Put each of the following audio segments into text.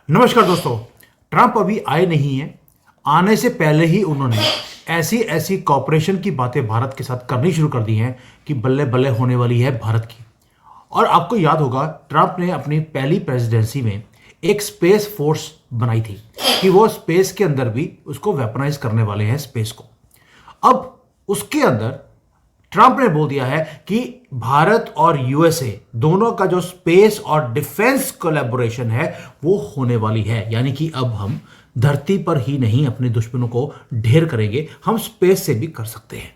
नमस्कार दोस्तों। ट्रंप अभी आए नहीं हैं। आने से पहले ही उन्होंने ऐसी ऐसी कॉपरेशन की बातें भारत के साथ करनी शुरू कर दी हैं कि बल्ले बल्ले होने वाली है भारत की। और आपको याद होगा, ट्रंप ने अपनी पहली प्रेसिडेंसी में एक स्पेस फोर्स बनाई थी कि वो स्पेस के अंदर भी उसको वेपनाइज करने वाले हैं स्पेस को। अब उसके अंदर ट्रंप ने बोल दिया है कि भारत और यूएसए दोनों का जो स्पेस और डिफेंस कोलैबोरेशन है वो होने वाली है। यानी कि अब हम धरती पर ही नहीं अपने दुश्मनों को ढेर करेंगे, हम स्पेस से भी कर सकते हैं।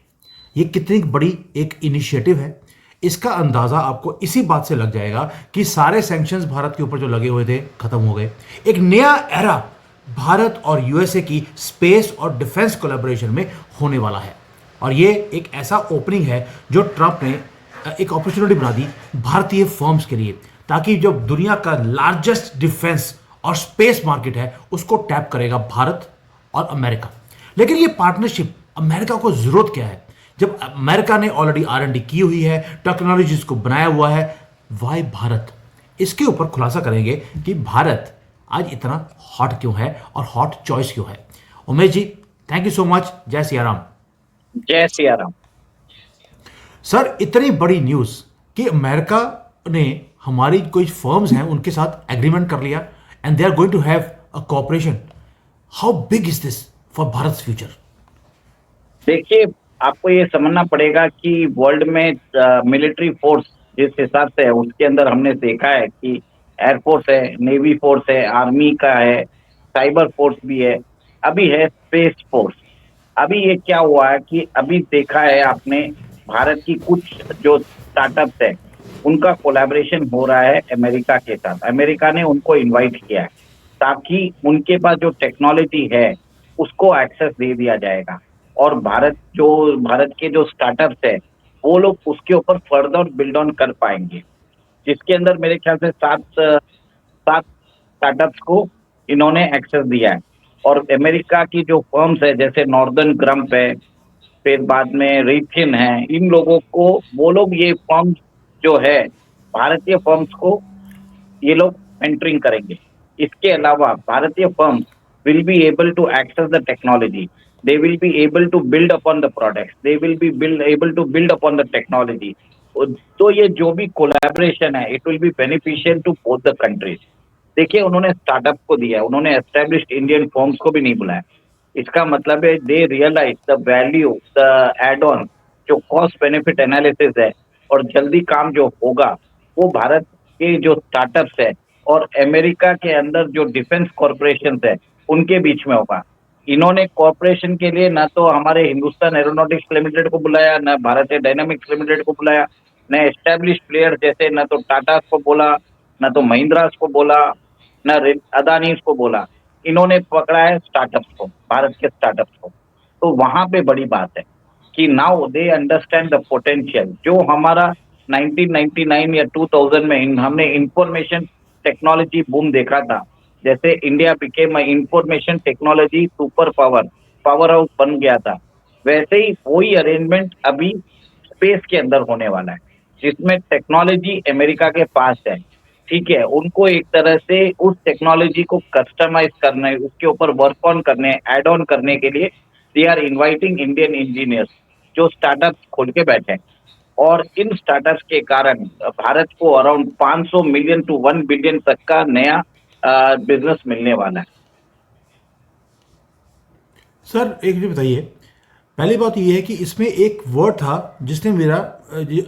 ये कितनी बड़ी एक इनिशिएटिव है, इसका अंदाजा आपको इसी बात से लग जाएगा कि सारे सैंक्शंस भारत के ऊपर जो लगे हुए थे खत्म हो गए। एक नया एरा भारत और यूएसए की स्पेस और डिफेंस कोलैबोरेशन में होने वाला है। और ये एक ऐसा ओपनिंग है जो ट्रंप ने एक अपॉर्चुनिटी बना दी भारतीय फर्म्स के लिए, ताकि जो दुनिया का लार्जेस्ट डिफेंस और स्पेस मार्केट है उसको टैप करेगा भारत और अमेरिका। लेकिन ये पार्टनरशिप अमेरिका को जरूरत क्या है जब अमेरिका ने ऑलरेडी R&D की हुई है, टेक्नोलॉजीज को बनाया हुआ है। वाई भारत? इसके ऊपर खुलासा करेंगे कि भारत आज इतना हॉट क्यों है और हॉट चॉइस क्यों है। Umesh ji, thank you so much. जय सिया राम। जय सिया राम। सर, इतनी बड़ी न्यूज कि अमेरिका ने हमारी कोई फर्म्स हैं उनके साथ एग्रीमेंट कर लिया and they are going to have a cooperation. How big is this for Bharat future? देखिए, आपको ये समझना पड़ेगा कि वर्ल्ड में मिलिट्री फोर्स जिस हिसाब से है उसके अंदर हमने देखा है कि एयरफोर्स है, नेवी फोर्स है, आर्मी का है, साइबर फोर्स भी है, अभी है स्पेस फोर्स। अभी ये क्या हुआ है कि अभी देखा है आपने, भारत की कुछ जो स्टार्टअप्स है उनका कोलैबोरेशन हो रहा है अमेरिका के साथ। अमेरिका ने उनको इनवाइट किया है ताकि उनके पास जो टेक्नोलॉजी है उसको एक्सेस दे दिया जाएगा। और भारत के जो स्टार्टअप्स है वो लोग उसके ऊपर फर्दर बिल्ड ऑन कर पाएंगे, जिसके अंदर मेरे ख्याल से सात सात स्टार्टअप्स को इन्होंने एक्सेस दिया है। और अमेरिका की जो फर्म्स है जैसे नॉर्दर्न ग्रम्प है, फिर बाद में रिथिन है, इन लोगों को वो लोग ये फर्म्स जो है भारतीय फर्म्स को ये लोग एंटरिंग करेंगे। इसके अलावा भारतीय firms will be able to access the technology, they will be able to build upon the products, they will be build able to build upon the technology. तो ये जो भी कोलैबोरेशन है it will be beneficial to both the countries. देखिए, उन्होंने startup को दिया, उन्होंने एस्टेब्लिश्ड इंडियन फर्म्स को भी नहीं बुलाया। इसका मतलब है they realise the value, the add on, जो कॉस्ट बेनिफिट एनालिसिस है और जल्दी काम जो होगा वो भारत के जो स्टार्टअप्स है और अमेरिका के अंदर जो डिफेंस कॉरपोरेशन है उनके बीच में होगा। इन्होंने कॉरपोरेशन के लिए ना तो हमारे हिंदुस्तान एरोनॉटिक्स लिमिटेड को बुलाया, ना भारतीय डायनामिक्स लिमिटेड को बुलाया, न एस्टेब्लिश प्लेयर जैसे न तो टाटा को बोला, न तो महिंद्रा को बोला, न अदानी को बोला। इन्होंने पकड़ा है स्टार्टअप्स को, भारत के स्टार्टअप्स को। तो वहां पे बड़ी बात है कि now they understand the potential. जो हमारा 1999 या 2000 में हमने इंफॉर्मेशन टेक्नोलॉजी बूम देखा था, जैसे India became information technology super power house बन गया था, वैसे ही वही अरेंजमेंट अभी स्पेस के अंदर होने वाला है, जिसमें टेक्नोलॉजी अमेरिका के पास है। ठीक है, उनको एक तरह से उस टेक्नोलॉजी को कस्टमाइज करना है, उसके ऊपर वर्क ऑन करने, एड ऑन करने के लिए they are inviting Indian engineers जो स्टार्टअप्स खोल के बैठे हैं। और इन स्टार्टअप्स के कारण भारत को अराउंड 500 मिलियन टू 1 बिलियन तक का नया बिजनेस मिलने वाला है। सर, एक चीज बताइए। पहली बात यह है कि इसमें एक वर्ड था जिसने मेरा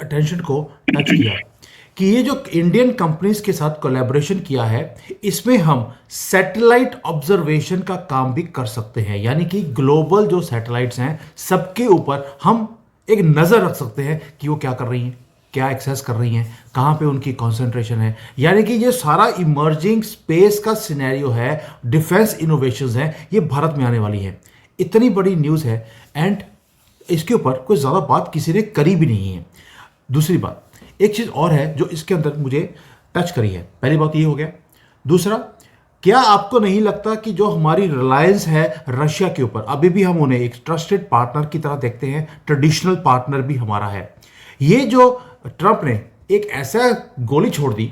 अटेंशन को टच किया कि ये जो इंडियन कंपनीज के साथ कोलैबोरेशन किया है इसमें हम सैटेलाइट ऑब्जर्वेशन का काम भी कर सकते हैं। यानी कि ग्लोबल जो सैटेलाइट्स हैं सबके ऊपर हम एक नज़र रख सकते हैं कि वो क्या कर रही हैं, क्या एक्सेस कर रही हैं, कहाँ पे उनकी कंसंट्रेशन है। यानी कि ये सारा इमर्जिंग स्पेस का सिनेरियो है, डिफेंस इनोवेशंस हैं, ये भारत में आने वाली है। इतनी बड़ी न्यूज़ है एंड इसके ऊपर कोई ज़्यादा बात किसी ने करी भी नहीं है। दूसरी बात, एक चीज़ और है जो इसके अंदर मुझे टच करी है। पहली बात ये हो गया। दूसरा, क्या आपको नहीं लगता कि जो हमारी रिलायंस है रशिया के ऊपर, अभी भी हम उन्हें एक ट्रस्टेड पार्टनर की तरह देखते हैं, ट्रेडिशनल पार्टनर भी हमारा है। ये जो ट्रंप ने एक ऐसा गोली छोड़ दी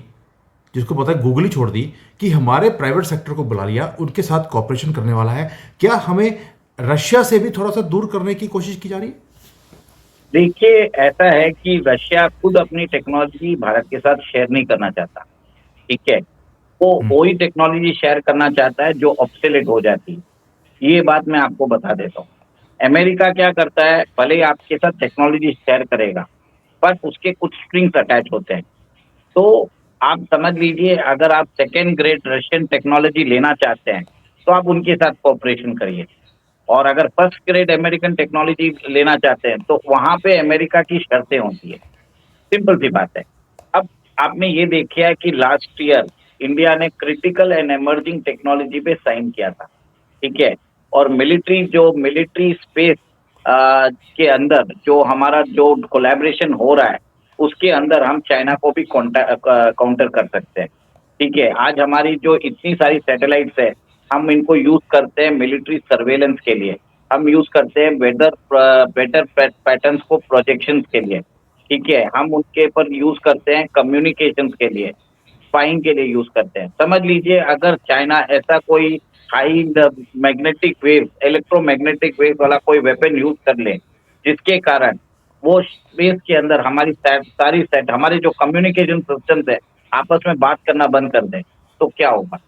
जिसको पता है गूगल ही छोड़ दी, कि हमारे प्राइवेट सेक्टर को बुला लिया, उनके साथ कॉपरेशन करने वाला है। क्या हमें रशिया से भी थोड़ा सा दूर करने की कोशिश की जा रही है? देखिए, ऐसा है कि रशिया खुद अपनी टेक्नोलॉजी भारत के साथ शेयर नहीं करना चाहता, ठीक है? वो वही टेक्नोलॉजी शेयर करना चाहता है जो ऑब्सोलेट हो जाती है। ये बात मैं आपको बता देता हूँ। अमेरिका क्या करता है, भले ही आपके साथ टेक्नोलॉजी शेयर करेगा, बट उसके कुछ स्ट्रिंग्स अटैच होते हैं। तो आप समझ लीजिए, अगर आप सेकंड ग्रेड रशियन टेक्नोलॉजी लेना चाहते हैं, तो आप उनके साथ कोऑपरेशन करिए। और अगर फर्स्ट ग्रेड अमेरिकन टेक्नोलॉजी लेना चाहते हैं, तो वहाँ पे अमेरिका की शर्तें होती है। सिंपल सी बात है। अब आपने ये देखा है कि लास्ट ईयर इंडिया ने क्रिटिकल एंड इमर्जिंग टेक्नोलॉजी पे साइन किया था, ठीक है? और मिलिट्री स्पेस के अंदर जो हमारा जो कोलैबोरेशन हो रहा है, उसके अंदर हम चाइना को भी काउंटर कर सकते हैं, ठीक है? आज हमारी जो इतनी सारी सैटेलाइट्स है, हम इनको यूज करते हैं मिलिट्री सर्वेलेंस के लिए, हम यूज करते हैं वेदर पैटर्न्स को प्रोजेक्शंस के लिए, ठीक है? हम उनके ऊपर यूज करते हैं कम्युनिकेशंस के लिए, स्पाइंग के लिए यूज करते हैं। समझ लीजिए, अगर चाइना ऐसा कोई high magnetic wave, electromagnetic wave वाला कोई वेपन यूज कर ले, जिसके कारण वो स्पेस के अंदर हमारी सारी सेट, हमारे जो कम्युनिकेशन सिस्टम्स है, आपस में बात करना बंद कर दें, तो क्या होगा?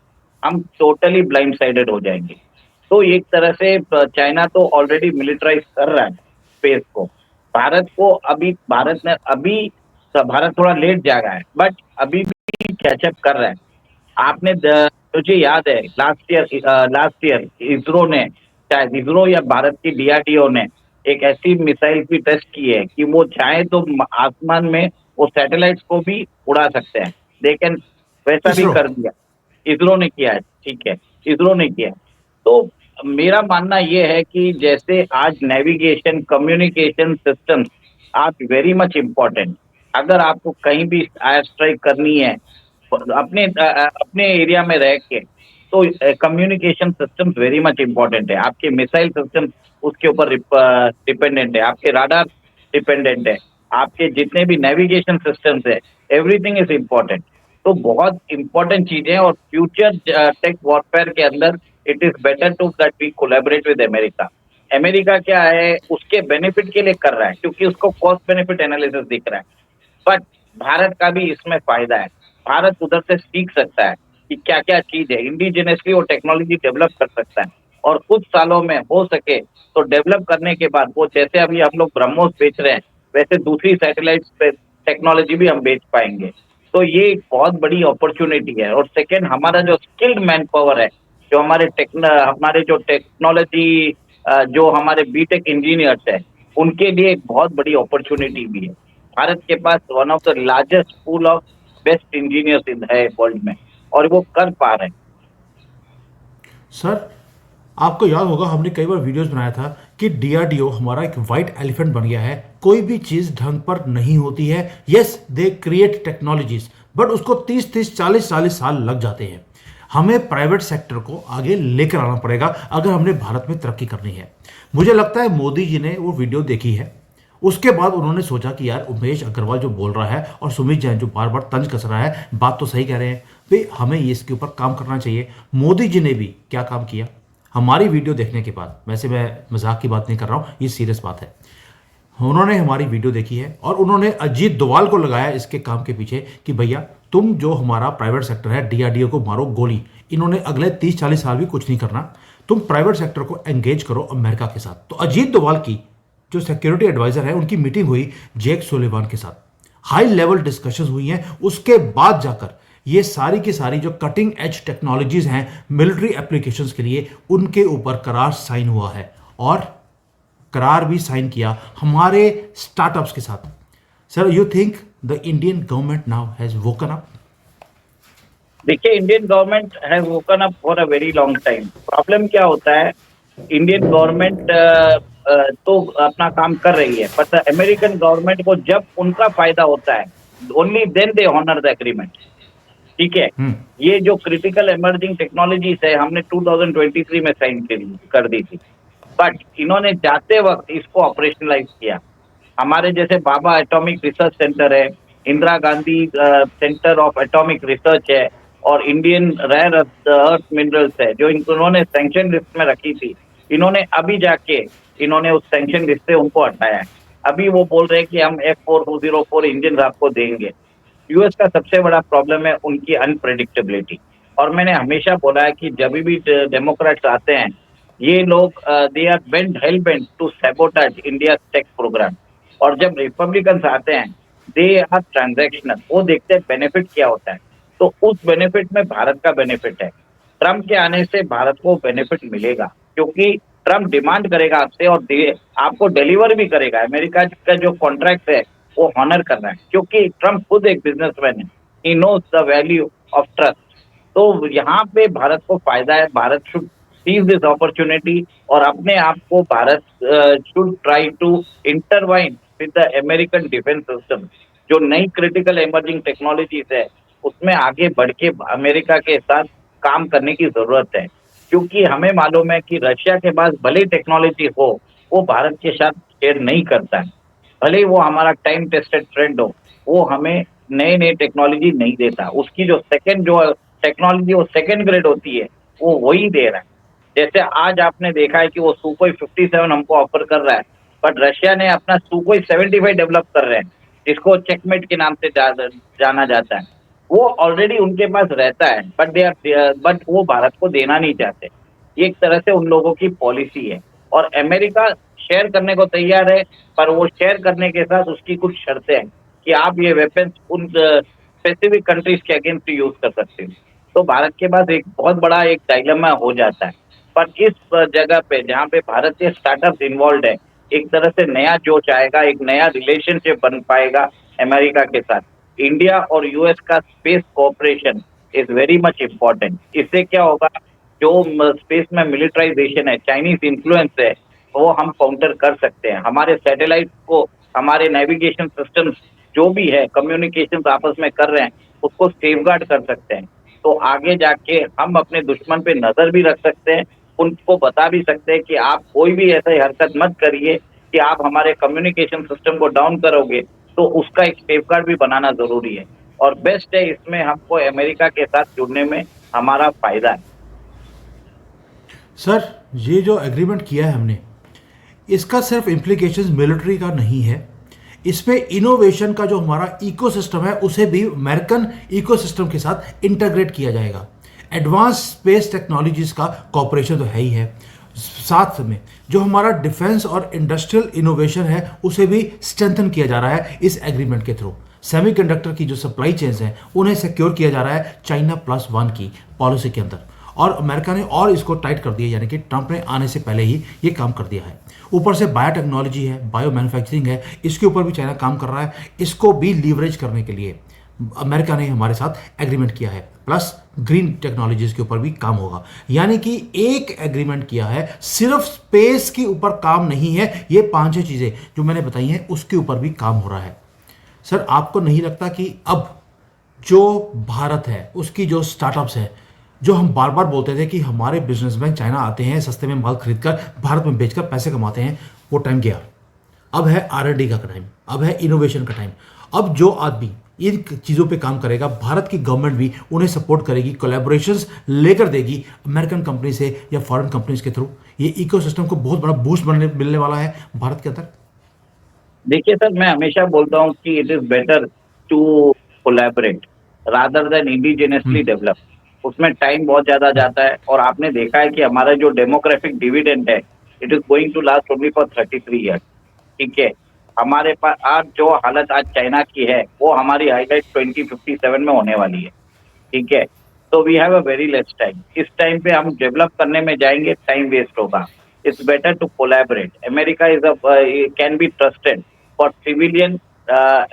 हम टोटली ब्लाइंड साइडेड हो जाएंगे। तो एक तरह से चाइना तो ऑलरेडी मिलिटराइज कर रहा है स्पेस को। भारत थोड़ा लेट जागा है, बट अभी भी कैचअप कर रहा है। मुझे याद है लास्ट ईयर इसरो ने, शायद इसरो या भारत की डीआरडीओ ने एक ऐसी मिसाइल भी टेस्ट की है कि वो चाहे तो आसमान में वो सैटेलाइट्स को भी उड़ा सकते हैं, लेकिन वैसा भी इसरो। कर दिया। इसरो ने किया है, ठीक है, इसरो ने किया है। तो मेरा मानना ये है कि जैसे आज navigation communication system are very much important. अगर आपको कहीं भी एयर स्ट्राइक करनी है अपने एरिया में रह के, तो communication systems very much important है। आपके मिसाइल सिस्टम उसके ऊपर डिपेंडेंट है, आपके राडार डिपेंडेंट है, आपके जितने भी नेविगेशन सिस्टम्स है, एवरीथिंग इज इम्पोर्टेंट। तो बहुत इंपॉर्टेंट चीजें, और फ्यूचर टेक वॉरफेयर के अंदर it is better to that we collaborate with America. America क्या है, उसके बेनिफिट के लिए कर रहा है, क्योंकि उसको कॉस्ट बेनिफिट एनालिसिस दिख रहा है। बट भारत का भी इसमें फायदा है। भारत उधर से सीख सकता है कि क्या क्या चीज है, इंडिजिनियसली वो टेक्नोलॉजी डेवलप कर सकता है, और कुछ सालों में हो सके तो डेवलप करने के बाद वो, जैसे अभी हम लोग ब्रह्मोस बेच रहे हैं, वैसे दूसरी सैटेलाइट टेक्नोलॉजी भी हम बेच पाएंगे। तो ये एक बहुत बड़ी अपॉर्चुनिटी है। और सेकेंड, हमारा जो स्किल्ड मैन पावर है, जो हमारे जो टेक्नोलॉजी, जो हमारे बीटेक इंजीनियर्स है, उनके लिए एक बहुत बड़ी अपॉर्चुनिटी भी है। भारत के पास one of the largest pool of best engineers in है वर्ल्ड में, और वो कर पा रहे हैं। सर, आपको याद होगा हमने कई बार वीडियोस बनाया था कि डीआरडीओ हमारा एक वाइट एलिफेंट बन गया है। कोई भी चीज ढंग पर नहीं होती है। Yes, they create technologies, but उसको 30-30 40-40 साल लग जाते हैं। हमें प्राइवेट सेक्टर को आगे लेकर आना पड़ेगा अगर हमने भारत में तरक्की करनी है। मुझे लगता है मोदी जी ने वो वीडियो देखी है, उसके बाद उन्होंने सोचा कि यार उमेश अग्रवाल जो बोल रहा है और सुमित जैन जो बार बार तंज कस रहा है, बात तो सही कह रहे हैं भाई, हमें ये इसके ऊपर काम करना चाहिए। मोदी जी ने भी क्या काम किया हमारी वीडियो देखने के बाद, वैसे मैं मजाक की बात नहीं कर रहा हूँ, ये सीरियस बात है। उन्होंने हमारी वीडियो देखी है और उन्होंने अजीत डोभाल को लगाया इसके काम के पीछे कि भैया तुम जो हमारा प्राइवेट सेक्टर है डीआरडीओ को मारो गोली। इन्होंने अगले 30-40 साल भी कुछ नहीं करना, तुम प्राइवेट सेक्टर को एंगेज करो अमेरिका के साथ। तो अजीत डोभाल की जो सिक्योरिटी एडवाइजर है, उनकी मीटिंग हुई जेक सुलेवान के साथ, हाई लेवल डिस्कशंस हुई हैं। उसके बाद जाकर ये सारी की सारी जो कटिंग एज टेक्नोलॉजीज हैं मिलिट्री एप्लीकेशंस के लिए, उनके ऊपर करार साइन हुआ है, और करार भी साइन किया हमारे स्टार्टअप्स के साथ। Sir, you think the Indian government now has woken up? देखिए, Indian government has woken up for a very long time. Problem क्या होता है, इंडियन गवर्नमेंट तो अपना काम कर रही है, बट अमेरिकन गवर्नमेंट को जब उनका फायदा होता है, only then they honour the agreement, ठीक है? ये जो क्रिटिकल इमर्जिंग टेक्नोलॉजीज है, हमने 2023 में साइन कर दी थी, बट इन्होंने जाते वक्त इसको ऑपरेशनलाइज किया। हमारे जैसे बाबा एटॉमिक रिसर्च सेंटर है, Indira Gandhi centre of atomic research है, और इंडियन रेयर अर्थ मिनरल्स है, जो इन्होंने सैंक्शन लिस्ट में रखी थी, इन्होंने अभी जाके इन्होंने उस सैंक्शन लिस्ट से उनको हटाया है। अभी वो बोल रहे हैं कि हम F4204 इंजन आपको देंगे। यूएस का सबसे बड़ा प्रॉब्लम है उनकी अनप्रेडिक्टेबिलिटी। और मैंने हमेशा बोला है कि जब भी डेमोक्रेट्स आते हैं, ये लोग they are bent hell bent to sabotage India tech programme. और जब रिपब्लिकन्स आते हैं, दे आर ट्रांजैक्शनल, वो देखते हैं बेनिफिट क्या होता है। तो उस बेनिफिट में भारत का बेनिफिट है। ट्रम्प के आने से भारत को बेनिफिट मिलेगा, क्योंकि ट्रम्प डिमांड करेगा आपसे और आपको डिलीवर भी करेगा। अमेरिका का जो कॉन्ट्रैक्ट है वो हॉनर करना है, क्योंकि ट्रम्प खुद एक बिजनेसमैन है। He knows the value of trust. तो यहाँ पे भारत को फायदा है। Bharat should seize this opportunity, और अपने आप को Bharat should try to intertwine with the American defence system. जो नई क्रिटिकल इमर्जिंग टेक्नोलॉजीज है, उसमें आगे बढ़ के अमेरिका के साथ काम करने की जरूरत है। क्योंकि हमें मालूम है कि रशिया के पास भले टेक्नोलॉजी हो, वो भारत के साथ शेयर नहीं करता है। भले ही वो हमारा टाइम टेस्टेड फ्रेंड हो, वो हमें नए नए टेक्नोलॉजी नहीं देता। उसकी जो टेक्नोलॉजी वो सेकंड ग्रेड होती है, वो वही दे रहा है। जैसे आज आपने देखा है कि वो सुकोई 57 हमको ऑफर कर रहा है, बट रशिया ने अपना सुकोई 75 डेवलप कर रहे हैं, जिसको चेकमेट के नाम से जाना जाता है। वो ऑलरेडी उनके पास रहता है, बट वो भारत को देना नहीं चाहते। ये एक तरह से उन लोगों की पॉलिसी है। और अमेरिका शेयर करने को तैयार है, पर वो शेयर करने के साथ उसकी कुछ शर्तें हैं कि आप ये वेपन्स उन स्पेसिफिक कंट्रीज के अगेंस्ट यूज कर सकते हो। तो भारत के पास एक बहुत बड़ा एक डायलेमा हो जाता है। पर इस जगह पे जहाँ पे भारतीय स्टार्टअप इन्वॉल्व है, एक तरह से नया जोश आएगा, एक नया रिलेशनशिप बन पाएगा अमेरिका के साथ। इंडिया और यूएस का space cooperation is very much important. इससे क्या होगा, जो स्पेस में मिलिटराइजेशन है, चाइनीज इन्फ्लुएंस है, वो हम काउंटर कर सकते हैं। हमारे सैटेलाइट को, हमारे नेविगेशन सिस्टम्स जो भी है, कम्युनिकेशन आपस में कर रहे हैं, उसको सेफगार्ड कर सकते हैं। तो आगे जाके हम अपने दुश्मन पे नजर भी रख सकते हैं, उनको बता भी सकते हैं कि आप कोई भी ऐसी हरकत मत करिए कि आप हमारे कम्युनिकेशन सिस्टम को डाउन करोगे। तो उसका एक सेफगार्ड भी बनाना जरूरी है। और बेस्ट है, इसमें हमको अमेरिका के साथ जुड़ने में हमारा फायदा है। सर, ये जो एग्रीमेंट किया है हमने, इसका सिर्फ इम्प्लीकेशंस मिलिट्री का नहीं है, इसमें इनोवेशन का जो हमारा इकोसिस्टम है उसे भी अमेरिकन इकोसिस्टम के साथ इंटीग्रेट किया जाएगा। एडवांस स्पेस टेक्नोलॉजीज का कॉपरेशन तो है ही है, साथ में जो हमारा डिफेंस और इंडस्ट्रियल इनोवेशन है उसे भी स्ट्रेंथन किया जा रहा है इस एग्रीमेंट के थ्रू। सेमीकंडक्टर की जो सप्लाई चेन्स हैं उन्हें सिक्योर किया जा रहा है China+1 की पॉलिसी के अंदर, और अमेरिका ने और इसको टाइट कर दिया, यानी कि ट्रंप ने आने से पहले ही ये काम कर दिया है। ऊपर से बायोटेक्नोलॉजी है, बायो मैन्युफैक्चरिंग है, इसके ऊपर भी चाइना काम कर रहा है। इसको भी लीवरेज करने के लिए अमेरिका ने हमारे साथ एग्रीमेंट किया है, प्लस ग्रीन टेक्नोलॉजीज के ऊपर भी काम होगा। यानी कि एक एग्रीमेंट किया है, सिर्फ स्पेस के ऊपर काम नहीं है, ये 5-6 चीज़ें जो मैंने बताई हैं उसके ऊपर भी काम हो रहा है। सर, आपको नहीं लगता कि अब जो भारत है उसकी जो स्टार्टअप्स है, जो हम बार बार बोलते थे कि हमारे बिजनेसमैन चाइना आते हैं, सस्ते में माल खरीदकर भारत में बेचकर पैसे कमाते हैं, वो टाइम गया। अब है R&D का टाइम, अब है इनोवेशन का टाइम। अब जो आदमी इन चीज़ों पे काम करेगा, भारत की गवर्नमेंट भी उन्हें सपोर्ट करेगी, कोलैबोरेशंस लेकर देगी अमेरिकन कंपनी से या फॉरेन कंपनीज के थ्रू। ये इकोसिस्टम को बहुत बड़ा बूस्ट मिलने वाला है भारत के अंदर। देखिए सर, मैं हमेशा बोलता हूँ कि it is better to collaborate rather than indigenously develop. उसमें टाइम बहुत ज्यादा जाता है, और आपने देखा है कि हमारा जो डेमोग्राफिक डिविडेंड है, it is going to last only for 33 years. ठीक है, हमारे पास आज जो हालत आज चाइना की है, वो हमारी हाईलाइट 2057 में होने वाली है। ठीक है, तो we have a very less time. इस टाइम पे हम डेवलप करने में जाएंगे, टाइम वेस्ट होगा। It's better to collaborate. America is can be trusted for civilian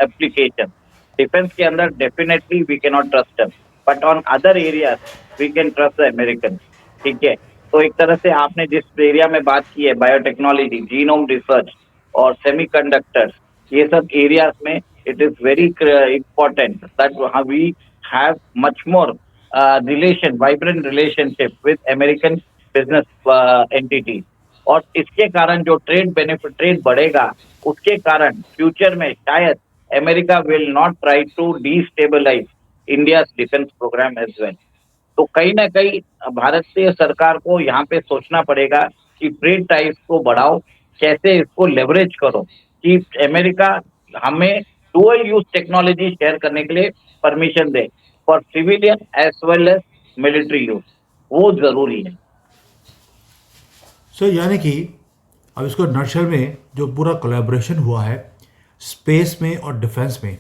application. Defence के अंदर definitely we can not trust them, but on other areas we can trust the American. ठीक है, तो एक तरह से आपने जिस एरिया में बात की है, बायोटेक्नोलॉजी, जीनोम रिसर्च और सेमीकंडक्टर्स, ये सब एरियाज में it is very important that we have much more vibrant relationship with American business entities। और इसके कारण जो ट्रेड बढ़ेगा, उसके कारण फ्यूचर में शायद America will not try to destabilize India's defense program as well. तो कहीं ना कहीं भारतीय सरकार को यहाँ पे सोचना पड़ेगा कि ट्रेड टाइप्स को बढ़ाओ, कैसे इसको लेवरेज करो कि अमेरिका हमें डुअल यूज टेक्नोलॉजी शेयर करने के लिए परमिशन दे for civilian as well as military use, वो जरूरी है। सो यानी कि अब इसको नर्सर में जो पूरा कोलैबोरेशन हुआ है स्पेस में और डिफेंस में,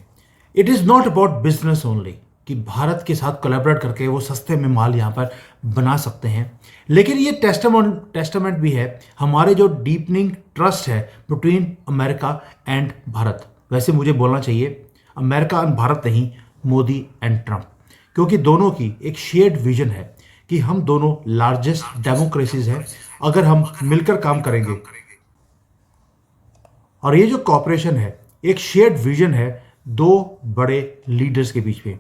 it is not about business only कि भारत के साथ कोलैबोरेट करके वो सस्ते में माल यहाँ पर बना सकते हैं, लेकिन ये टेस्टामेंट भी है हमारे जो डीपनिंग ट्रस्ट है बिटवीन अमेरिका एंड भारत। वैसे मुझे बोलना चाहिए अमेरिका एंड भारत नहीं, मोदी एंड ट्रंप, क्योंकि दोनों की एक शेयर्ड विजन है कि हम दोनों लार्जेस्ट डेमोक्रेसीज हैं। अगर हम मिलकर काम करेंगे और ये जो कॉपरेशन है एक शेयर्ड विजन है दो बड़े लीडर्स के बीच में,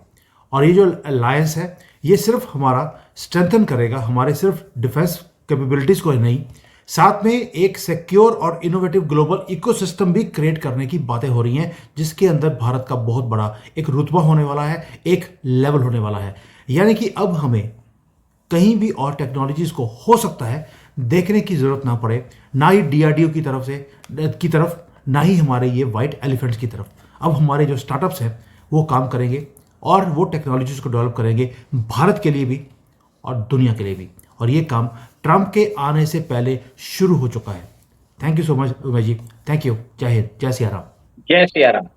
और ये जो अलायंस है ये सिर्फ हमारा स्ट्रेंथन करेगा, हमारे सिर्फ डिफेंस कैपेबिलिटीज को ही नहीं, साथ में एक सिक्योर और इनोवेटिव ग्लोबल इकोसिस्टम भी क्रिएट करने की बातें हो रही हैं, जिसके अंदर भारत का बहुत बड़ा एक रुतबा होने वाला है, एक लेवल होने वाला है। यानी कि अब हमें कहीं भी और टेक्नोलॉजीज को हो सकता है देखने की जरूरत ना पड़े, ना ही डीआरडीओ की तरफ, ना ही हमारे ये वाइट एलिफेंट्स की तरफ। अब हमारे जो स्टार्टअप्स हैं वो काम करेंगे और वो टेक्नोलॉजीज को डेवलप करेंगे भारत के लिए भी और दुनिया के लिए भी, और ये काम ट्रंप के आने से पहले शुरू हो चुका है। Thank you so much Umesh ji, thank you. जय हिंद, जय सिया राम। जय सिया राम।